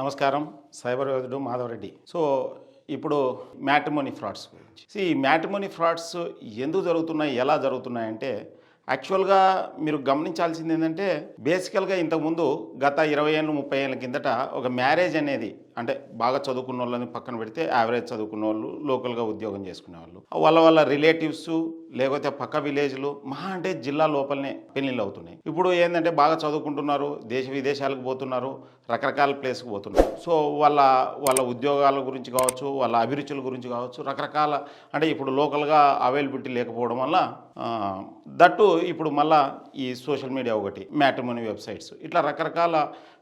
నమస్కారం. సైబర్ యోధుడు మాధవరెడ్డి. ఇప్పుడు మ్యాట్రిమోనీ ఫ్రాడ్స్ గురించి. ఈ మ్యాట్రిమోనీ ఫ్రాడ్స్ ఎందుకు జరుగుతున్నాయి, ఎలా జరుగుతున్నాయంటే యాక్చువల్గా మీరు గమనించాల్సింది ఏంటంటే బేసికల్గా ఇంతకుముందు గత 20 ఏళ్ళు 30 ఏళ్ళ కిందట ఒక మ్యారేజ్ అనేది అంటే బాగా చదువుకున్న వాళ్ళని పక్కన పెడితే యావరేజ్ చదువుకున్న వాళ్ళు లోకల్గా ఉద్యోగం చేసుకునే వాళ్ళు వాళ్ళ రిలేటివ్స్ లేకపోతే పక్క విలేజ్లు మహా అంటే జిల్లా లోపలనే పెళ్ళిళ్ళు అవుతున్నాయి. ఇప్పుడు ఏంటంటే బాగా చదువుకుంటున్నారు, దేశ విదేశాలకు పోతున్నారు, రకరకాల ప్లేస్కి పోతున్నారు. సో వాళ్ళ ఉద్యోగాల గురించి కావచ్చు, వాళ్ళ అభిరుచుల గురించి కావచ్చు, రకరకాల అంటే ఇప్పుడు లోకల్గా అవైలబిలిటీ లేకపోవడం వల్ల దట్టు ఇప్పుడు మళ్ళా ఈ సోషల్ మీడియా ఒకటి మ్యాట్రిమోనీ వెబ్సైట్స్ ఇట్లా రకరకాల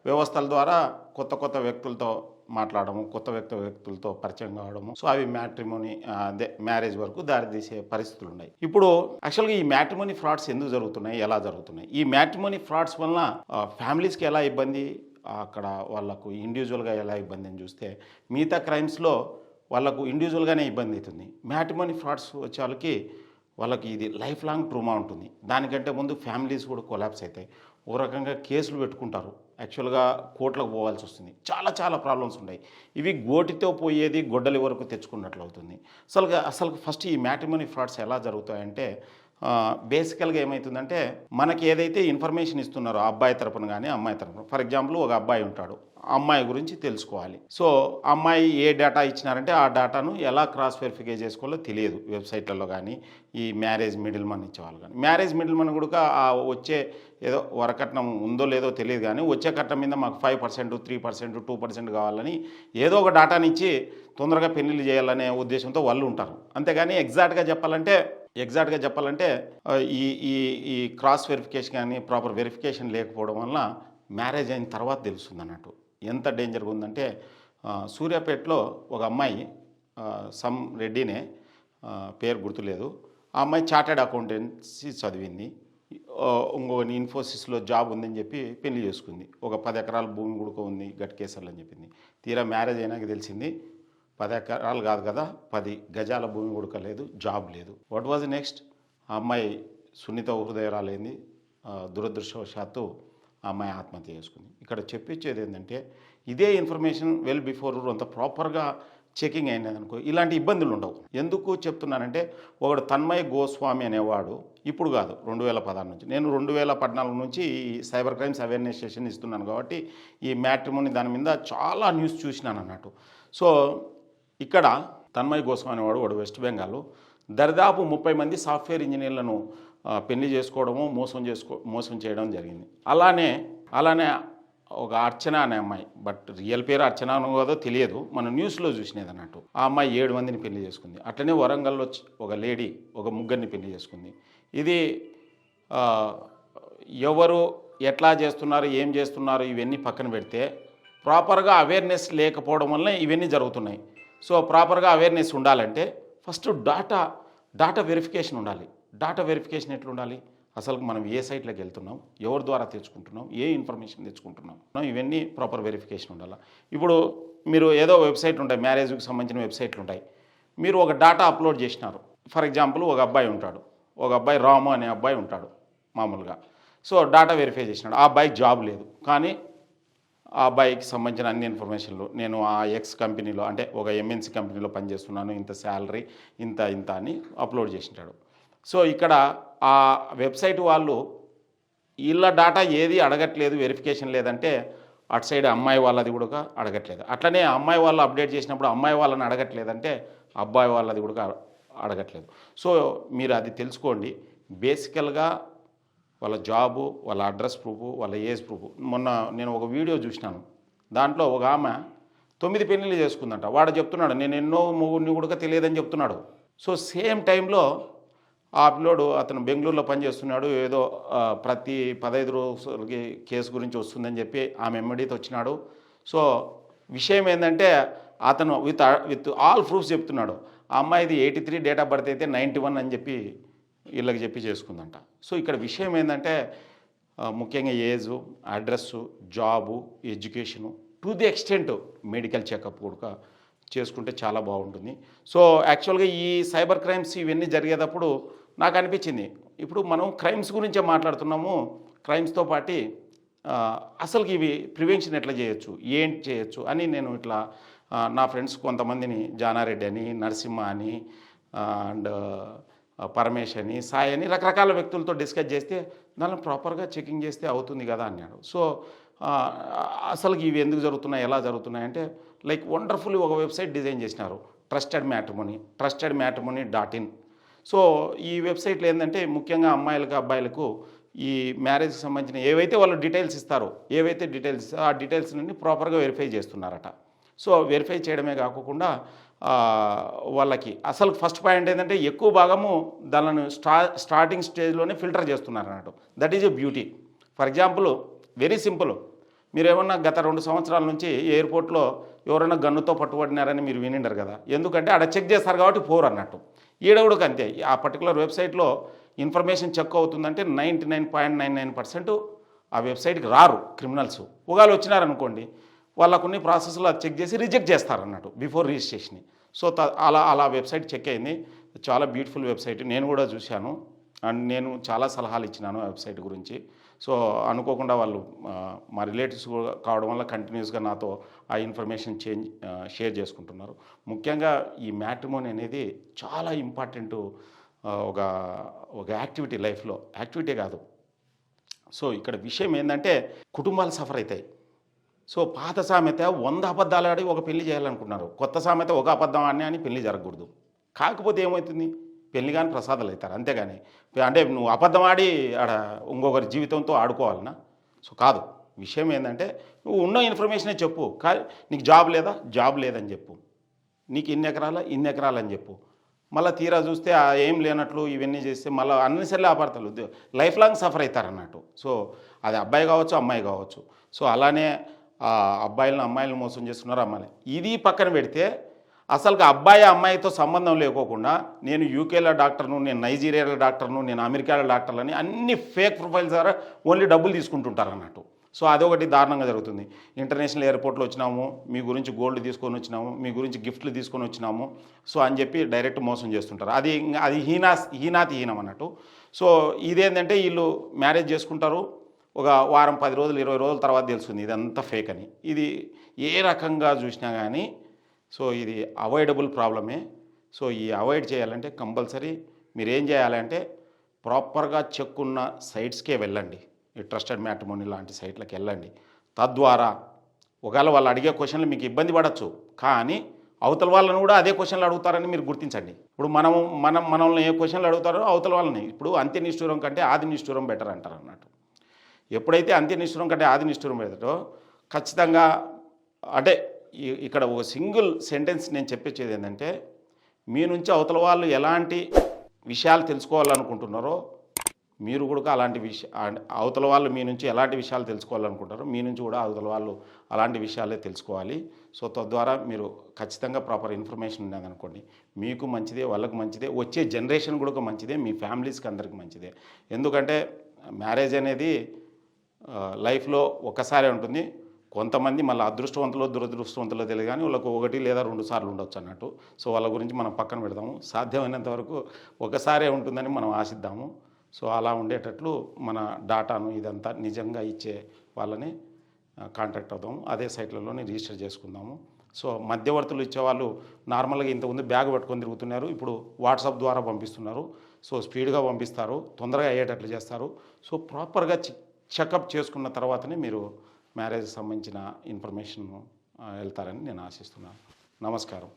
వ్యవస్థల ద్వారా కొత్త వ్యక్తులతో మాట్లాడము, కొత్త వ్యక్తులతో పరిచయం కావడము. సో అవి మ్యాట్రిమోనీ అదే మ్యారేజ్ వరకు దారితీసే పరిస్థితులు ఉన్నాయి. ఇప్పుడు యాక్చువల్గా ఈ మ్యాట్రిమోనీ ఫ్రాడ్స్ ఎందుకు జరుగుతున్నాయి, ఎలా జరుగుతున్నాయి? ఈ మ్యాట్రిమోనీ ఫ్రాడ్స్ వలన ఫ్యామిలీస్కి ఎలా ఇబ్బంది, అక్కడ వాళ్ళకు ఇండివిజువల్గా ఎలా ఇబ్బంది అని చూస్తే మిగతా క్రైమ్స్లో వాళ్ళకు ఇండివిజువల్గానే ఇబ్బంది అవుతుంది. మ్యాట్రిమోనీ ఫ్రాడ్స్ వచ్చే వాళ్ళకి ఇది లైఫ్ లాంగ్ ట్రూమా ఉంటుంది. దానికంటే ముందు ఫ్యామిలీస్ కూడా కొలాప్స్ అవుతాయి. ఓ రకంగా కేసులు పెట్టుకుంటారు, యాక్చువల్గా కోర్టులకు పోవాల్సి వస్తుంది. చాలా ప్రాబ్లమ్స్ ఉన్నాయి. ఇవి గోటితో పోయేది గొడ్డలి వరకు తెచ్చుకున్నట్లు అవుతుంది. అసలు ఫస్ట్ ఈ మ్యాట్రిమోనీ ఫ్రాడ్స్ ఎలా జరుగుతాయంటే బేసికల్గా ఏమవుతుందంటే మనకి ఏదైతే ఇన్ఫర్మేషన్ ఇస్తున్నారో అబ్బాయి తరపున కానీ అమ్మాయి తరపున, ఫర్ ఎగ్జాంపుల్ ఒక అబ్బాయి ఉంటాడు, అమ్మాయి గురించి తెలుసుకోవాలి. సో అమ్మాయి ఏ డేటా ఇచ్చినారంటే ఆ డేటాను ఎలా క్రాస్ వెరిఫై చేసుకోవాలో తెలియదు వెబ్సైట్లలో కానీ ఈ మ్యారేజ్ మిడిల్ మన్ ఇచ్చేవాళ్ళు కానీ. మ్యారేజ్ మిడిల్ మన్ కూడా వచ్చే ఏదో వరకట్నం ఉందో లేదో తెలియదు కానీ వచ్చే కట్నం మీద మాకు 5%, 3%, 2% కావాలని ఏదో ఒక డేటాని ఇచ్చి తొందరగా పెళ్లిళ్ళు చేయాలనే ఉద్దేశంతో వాళ్ళు ఉంటారు. అంతేగాని ఎగ్జాక్ట్గా చెప్పాలంటే ఈ క్రాస్ వెరిఫికేషన్ కానీ ప్రాపర్ వెరిఫికేషన్ లేకపోవడం వల్ల మ్యారేజ్ అయిన తర్వాత తెలుస్తుంది అన్నట్టు ఎంత డేంజర్గా ఉందంటే సూర్యాపేటలో ఒక అమ్మాయి సమ్ రెడ్డినే, పేరు గుర్తులేదు, ఆ అమ్మాయి చార్టెడ్ అకౌంటెన్సీ చదివింది, ఇంకొక ఇన్ఫోసిస్లో జాబ్ ఉందని చెప్పి పెళ్లి చేసుకుంది. ఒక 10 ఎకరాల భూమి గుడుక ఉంది గట్కేసర్లు అని చెప్పింది. తీరా మ్యారేజ్ అయినాక తెలిసింది 10 ఎకరాలు కాదు కదా, 10 గజాల భూమి గుడుక లేదు, జాబ్ లేదు. What was next? ఆ అమ్మాయి సున్నిత హృదయరాలైంది. దురదృష్టవశాత్తు ఆ అమ్మాయి ఆత్మహత్య చేసుకుంది. ఇక్కడ చెప్పించేది ఏంటంటే ఇదే ఇన్ఫర్మేషన్ వెల్ బిఫోర్ అంత ప్రాపర్గా చెకింగ్ అయినది అనుకో ఇలాంటి ఇబ్బందులు ఉండవు. ఎందుకు చెప్తున్నానంటే ఒకడు తన్మయ్ గోస్వామి అనేవాడు ఇప్పుడు కాదు 2016 నుంచి, నేను 2014 నుంచి ఈ సైబర్ క్రైమ్స్ అవేర్నెస్ సెషన్ ఇస్తున్నాను కాబట్టి ఈ మ్యాట్రిమోనీ దాని మీద చాలా న్యూస్ చూసినాను అన్నట్టు. సో ఇక్కడ తన్మయ్ గోస్వామి వాడు వెస్ట్ బెంగాల్ దరిదాపు 30 మంది సాఫ్ట్వేర్ ఇంజనీర్లను పెళ్లి చేసుకోవడము మోసం చేయడం జరిగింది. అలానే ఒక అర్చన అనే అమ్మాయి, బట్ రియల్ పేరు అర్చన కాదో తెలియదు, మన న్యూస్లో చూసినది అన్నట్టు. ఆ అమ్మాయి 7 మందిని పెళ్లి చేసుకుంది. అట్లనే వరంగల్లో ఒక లేడీ ఒక ముగ్గురిని పెళ్లి చేసుకుంది. ఇది ఎవరు ఎట్లా చేస్తున్నారు, ఏం చేస్తున్నారు ఇవన్నీ పక్కన పెడితే ప్రాపర్గా అవేర్నెస్ లేకపోవడం వల్ల ఇవన్నీ జరుగుతున్నాయి. సో ప్రాపర్గా అవేర్నెస్ ఉండాలంటే ఫస్ట్ డాటా వెరిఫికేషన్ ఉండాలి. డాటా వెరిఫికేషన్ ఎట్లా ఉండాలి, అసలు మనం ఏ సైట్లోకి వెళ్తున్నాం, ఎవరి ద్వారా తెచ్చుకుంటున్నాం, ఏ ఇన్ఫర్మేషన్ తెచ్చుకుంటున్నాం, ఇవన్నీ ప్రాపర్ వెరిఫికేషన్ ఉండాలి. ఇప్పుడు మీరు ఏదో వెబ్సైట్ ఉంటాయి, మ్యారేజ్కి సంబంధించిన వెబ్సైట్లు ఉంటాయి, మీరు ఒక డాటా అప్లోడ్ చేసినారు. ఫర్ ఎగ్జాంపుల్ ఒక అబ్బాయి రాము అనే అబ్బాయి ఉంటాడు మామూలుగా. సో డాటా వెరిఫై చేసినాడు, ఆ అబ్బాయికి జాబ్ లేదు, కానీ ఆ అబ్బాయికి సంబంధించిన అన్ని ఇన్ఫర్మేషన్లు నేను ఆ ఎక్స్ కంపెనీలో అంటే ఒక ఎంఎన్సీ కంపెనీలో పనిచేస్తున్నాను, ఇంత శాలరీ ఇంత అని అప్లోడ్ చేసినాడు. సో ఇక్కడ ఆ వెబ్సైట్ వాళ్ళు వీళ్ళ డాటా ఏది అడగట్లేదు, వెరిఫికేషన్ లేదంటే అటు సైడ్ అమ్మాయి వాళ్ళది కూడా అడగట్లేదు. అట్లనే అమ్మాయి వాళ్ళు అప్డేట్ చేసినప్పుడు అమ్మాయి వాళ్ళని అడగట్లేదంటే అబ్బాయి వాళ్ళది కూడా అడగట్లేదు. సో మీరు అది తెలుసుకోండి. బేసికల్గా వాళ్ళ జాబు, వాళ్ళ అడ్రస్ ప్రూఫ్, వాళ్ళ ఏజ్ ప్రూఫ్. మొన్న నేను ఒక వీడియో చూసినాను, దాంట్లో ఒక ఆమె 9 పెళ్ళిళ్ళు చేసుకుందంట. వాడు చెప్తున్నాడు నేను ఎన్నో మొగుడిని కూడా తెలియదని చెప్తున్నాడు. సో సేమ్ టైంలో ఆ పిల్లోడు అతను బెంగళూరులో పనిచేస్తున్నాడు, ఏదో ప్రతి 15 రోజులకి కేసు గురించి వస్తుందని చెప్పి ఆమె ఎమ్మడితో వచ్చినాడు. సో విషయం ఏంటంటే అతను విత్ ఆల్ ప్రూఫ్స్ చెప్తున్నాడు. ఆ అమ్మాయిది 83 డేట్ ఆఫ్ బర్త్ అయితే 91 అని చెప్పి వీళ్ళకి చెప్పి చేసుకుందంట. సో ఇక్కడ విషయం ఏంటంటే ముఖ్యంగా age, address, job, education, to the extent medical checkup కూడా చేసుకుంటే చాలా బాగుంటుంది. సో యాక్చువల్గా ఈ సైబర్ క్రైమ్స్ ఇవన్నీ జరిగేటప్పుడు నాకు అనిపించింది, ఇప్పుడు మనం క్రైమ్స్ గురించే మాట్లాడుతున్నాము, క్రైమ్స్తో పాటు అసలుకి ఇవి ప్రివెన్షన్ ఎట్లా చేయొచ్చు, ఏంటి చేయొచ్చు అని నేను ఇట్లా నా ఫ్రెండ్స్ కొంతమందిని జానారెడ్డి అని, నరసింహ అని అండ్ పరమేశ్ అని, సాయి అని రకరకాల వ్యక్తులతో డిస్కస్ చేస్తే దాన్ని ప్రాపర్గా చెకింగ్ చేస్తే అవుతుంది కదా అన్నాడు. సో అసలుకి ఇవి ఎందుకు జరుగుతున్నాయి, ఎలా జరుగుతున్నాయి అంటే లైక్ వండర్ఫుల్లీ ఒక వెబ్సైట్ డిజైన్ చేసినారు, trustedmatrimony.in. సో ఈ వెబ్సైట్లో ఏంటంటే ముఖ్యంగా అమ్మాయిలకు అబ్బాయిలకు ఈ మ్యారేజ్కి సంబంధించిన ఏవైతే వాళ్ళు డీటెయిల్స్ ఇస్తారో, ఆ డీటెయిల్స్ నుండి ప్రాపర్గా వెరిఫై చేస్తున్నారట. సో వెరిఫై చేయడమే కాకుండా వాళ్ళకి అసలు ఫస్ట్ పాయింట్ ఏంటంటే ఎక్కువ భాగము దానిని స్టార్టింగ్ స్టేజ్లోనే ఫిల్టర్ చేస్తున్నారు అన్నట్టు. That is a beauty. For example very simple, మీరేమన్నా గత 2 సంవత్సరాల నుంచి ఎయిర్పోర్ట్లో ఎవరైనా గన్నుతో పట్టుబడినారని మీరు వినిండరు కదా, ఎందుకంటే ఆడ చెక్ చేస్తారు కాబట్టి పోరు అన్నట్టు. ఈడవుడికి అంతే, ఆ పర్టికులర్ వెబ్సైట్లో ఇన్ఫర్మేషన్ చెక్ అవుతుందంటే 99.99% ఆ వెబ్సైట్కి రారు క్రిమినల్స్. ఒకవేళ వచ్చినారనుకోండి వాళ్ళకున్ని ప్రాసెస్లో అది చెక్ చేసి రిజెక్ట్ చేస్తారన్నట్టు బిఫోర్ రిజిస్ట్రేషన్. సో అలా వెబ్సైట్ చెక్ అయింది. చాలా బ్యూటిఫుల్ వెబ్సైట్, నేను కూడా చూశాను అండ్ నేను చాలా సలహాలు ఇచ్చినాను ఆ వెబ్సైట్ గురించి. సో అనుకోకుండా వాళ్ళు మా రిలేటివ్స్ కావడం వల్ల కంటిన్యూస్గా నాతో ఆ ఇన్ఫర్మేషన్ షేర్ చేసుకుంటున్నారు. ముఖ్యంగా ఈ మ్యాట్రిమోనీ అనేది చాలా ఇంపార్టెంట్ ఒక యాక్టివిటీ, లైఫ్లో యాక్టివిటీ కాదు. సో ఇక్కడ విషయం ఏంటంటే కుటుంబాలు సఫర్ అవుతాయి. సో పాత సామెత 100 అబద్ధాలు ఆడి ఒక పెళ్లి చేయాలనుకున్నారు, కొత్త సామెత ఒక అబద్ధం ఆడినా అని పెళ్లి జరగకూడదు. కాకపోతే ఏమవుతుంది, పెళ్లి కానీ ప్రసాదాలు అవుతారు, అంతేగాని అంటే నువ్వు అబద్ధం ఆడి ఆడ ఇంకొకరి జీవితంతో ఆడుకోవాలన్నా. సో కాదు, విషయం ఏంటంటే నువ్వు ఉన్న ఇన్ఫర్మేషనే చెప్పు. నీకు జాబ్ లేదని చెప్పు, నీకు ఇన్ని ఎకరాలు అని చెప్పు. మళ్ళీ తీరా చూస్తే ఏం లేనట్లు ఇవన్నీ చేస్తే మళ్ళీ అన్నిసరిలే అపార్థాలు లైఫ్ లాంగ్ సఫర్ అవుతారు అన్నట్టు. సో అది అబ్బాయి కావచ్చు అమ్మాయి కావచ్చు. సో అలానే అమ్మాయిలను మోసం చేస్తున్నారు అమ్మాయిలు. ఇది పక్కన పెడితే అసలు అబ్బాయి అమ్మాయితో సంబంధం లేకోకుండా నేను యూకేలో డాక్టర్ను, నేను నైజీరియాలో డాక్టర్ను, నేను అమెరికాలో డాక్టర్లని అన్ని ఫేక్ ప్రొఫైల్స్ ద్వారా ఓన్లీ డబ్బులు తీసుకుంటుంటారు అన్నట్టు. సో అదొకటి దారుణంగా జరుగుతుంది. ఇంటర్నేషనల్ ఎయిర్పోర్ట్లో వచ్చినాము, మీ గురించి గోల్డ్ తీసుకొని వచ్చినాము, మీ గురించి గిఫ్ట్లు తీసుకొని వచ్చినాము సో అని చెప్పి డైరెక్ట్ మోసం చేస్తుంటారు. అది హీనాతిహీనం అన్నట్టు. సో ఇదేంటంటే వీళ్ళు మ్యారేజ్ చేసుకుంటారు, ఒక వారం 10 రోజులు 20 రోజుల తర్వాత తెలుస్తుంది ఇదంతా ఫేక్ అని. ఇది ఏ రకంగా చూసినా కానీ సో ఇది అవాయిడబుల్ ప్రాబ్లమే. సో ఈ అవాయిడ్ చేయాలంటే కంపల్సరీ మీరు ఏం చేయాలంటే ప్రాపర్గా చెక్ ఉన్న సైట్స్కే వెళ్ళండి. ఈ ట్రస్టెడ్ మ్యాట్రిమోనీ లాంటి సైట్లకు వెళ్ళండి. తద్వారా ఒకవేళ వాళ్ళు అడిగే క్వశ్చన్లు మీకు ఇబ్బంది పడవచ్చు, కానీ అవతల వాళ్ళని కూడా అదే క్వశ్చన్లు అడుగుతారని మీరు గుర్తించండి. ఇప్పుడు మనల్ని ఏ క్వశ్చన్లు అడుగుతారో అవతల వాళ్ళని. ఇప్పుడు అంత్య నిష్ఠూరం కంటే ఆది నిష్ఠూరం బెటర్ అంటారు అన్నట్టు. ఎప్పుడైతే అంత్య నిష్ఠూరం కంటే ఆది నిష్ఠూరం బెటరో ఖచ్చితంగా అంటే ఇక్కడ ఒక సింగిల్ సెంటెన్స్ నేను చెప్పేది ఏంటంటే, మీ నుంచి అవతల వాళ్ళు ఎలాంటి విషయాలు తెలుసుకోవాలనుకుంటున్నారో మీరు కూడా అలాంటి అవతల వాళ్ళు మీ నుంచి ఎలాంటి విషయాలు తెలుసుకోవాలనుకుంటారో మీ నుంచి కూడా అవతల వాళ్ళు అలాంటి విషయాలే తెలుసుకోవాలి. సో తద్వారా మీరు ఖచ్చితంగా ప్రాపర్ ఇన్ఫర్మేషన్ ఉన్నదనుకోండి, మీకు మంచిదే, వాళ్ళకు మంచిదే, వచ్చే జనరేషన్ కూడా మంచిదే, మీ ఫ్యామిలీస్కి అందరికీ మంచిదే. ఎందుకంటే మ్యారేజ్ అనేది లైఫ్లో ఒక్కసారే ఉంటుంది. కొంతమంది మళ్ళీ అదృష్టవంతులు దురదృష్టవంతులు తెలియదు, కానీ వాళ్ళకు 1 లేదా 2 సార్లు ఉండొచ్చు అన్నట్టు. సో వాళ్ళ గురించి మనం పక్కన పెడదాము. సాధ్యమైనంత వరకు ఒకసారే ఉంటుందని మనం ఆశిద్దాము. సో అలా ఉండేటట్లు మన డాటాను ఇదంతా నిజంగా ఇచ్చే వాళ్ళని కాంటాక్ట్ అవుదాము, అదే సైట్లలోనే రిజిస్టర్ చేసుకుందాము. సో మధ్యవర్తులు ఇచ్చేవాళ్ళు నార్మల్గా ఇంతకుముందు బ్యాగ్ పట్టుకొని తిరుగుతున్నారు, ఇప్పుడు వాట్సాప్ ద్వారా పంపిస్తున్నారు. సో స్పీడ్గా పంపిస్తారు, తొందరగా అయ్యేటట్లు చేస్తారు. సో ప్రాపర్గా చెకప్ చేసుకున్న తర్వాతనే మీరు మ్యారేజ్కి సంబంధించిన ఇన్ఫర్మేషన్ వెళ్తారని నేను ఆశిస్తున్నాను. నమస్కారం.